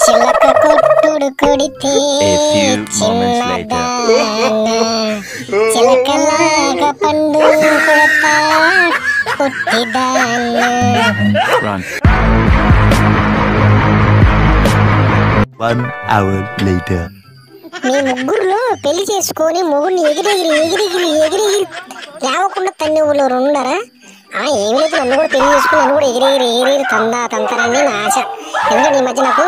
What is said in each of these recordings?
చిలక కొట్టుడు కొడితే చిన్నదాన చిలకలాగా పండు కొడతా పుట్టిదాన. 1 hour later. మీ ముగ్గురులో పెళ్లి చేసుకొని మొగుడిని ఎగిరెగిరి లేవకుండా తన్ని ఊళ్ళో ఉండరా? ఏమి లేదు, నన్ను కూడా పెళ్లి చేసుకుని నన్ను కూడా ఎగిరెగిరి తంతారని నా ఆశ. ఎందుకంటే ఈ మధ్య నాకు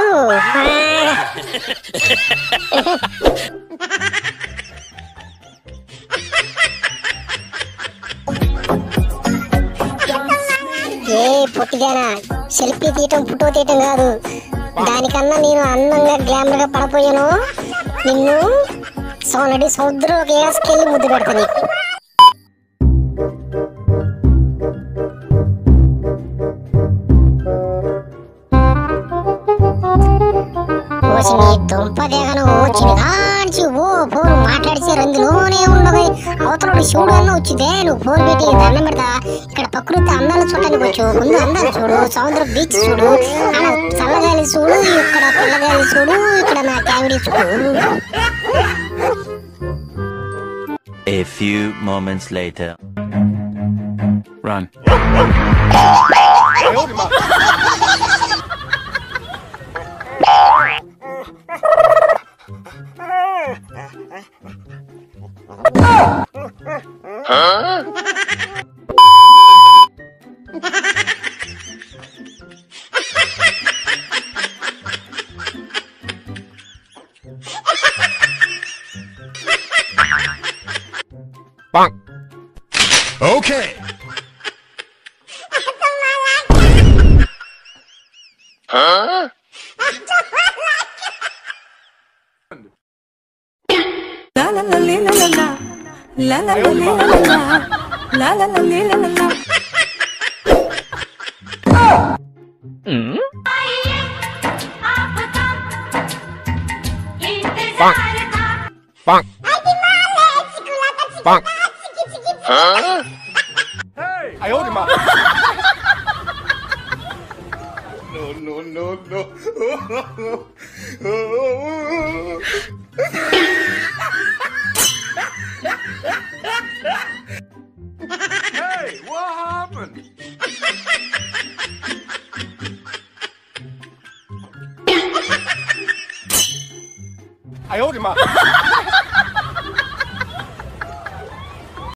ఏ పొట్టిదానా, సెల్ఫీ తీయటం ఫోటో తీయటం కాదు, దానికన్నా నేను అందంగా గ్లామర్ గా పడపోయాను. నిన్ను నడి సముద్రం వేసుకెళ్ళి ముద్దు పెడతా నీకు. నీ దుంపదేగను చిన్నగాంచి ఫోన్ మాట్లాడితే రంగులోనే ఉండదు. అవతల శివుడు అన్న వచ్చిందే, నువ్వు ఫోన్ పెట్టి దండం పెడతా. ఇక్కడ ప్రకృతి అందాలు చూడటానికి వచ్చు. ముందు అందాలు చూడు, సముద్రం బీచ్ చూడు, అక్కడ చల్లగాలి చూడు, ఇక్కడ పిల్లగాలి చూడు, ఇక్కడ నా కామెడీ చూడు. A few moments later. Run. Huh? Bonk. Okay. Huh? La la la la la la la la la la la la la la la. Bonk. Bonk. Bonk. Huh? Hey! I owed him up. No. Hey, what happened? I owed him up.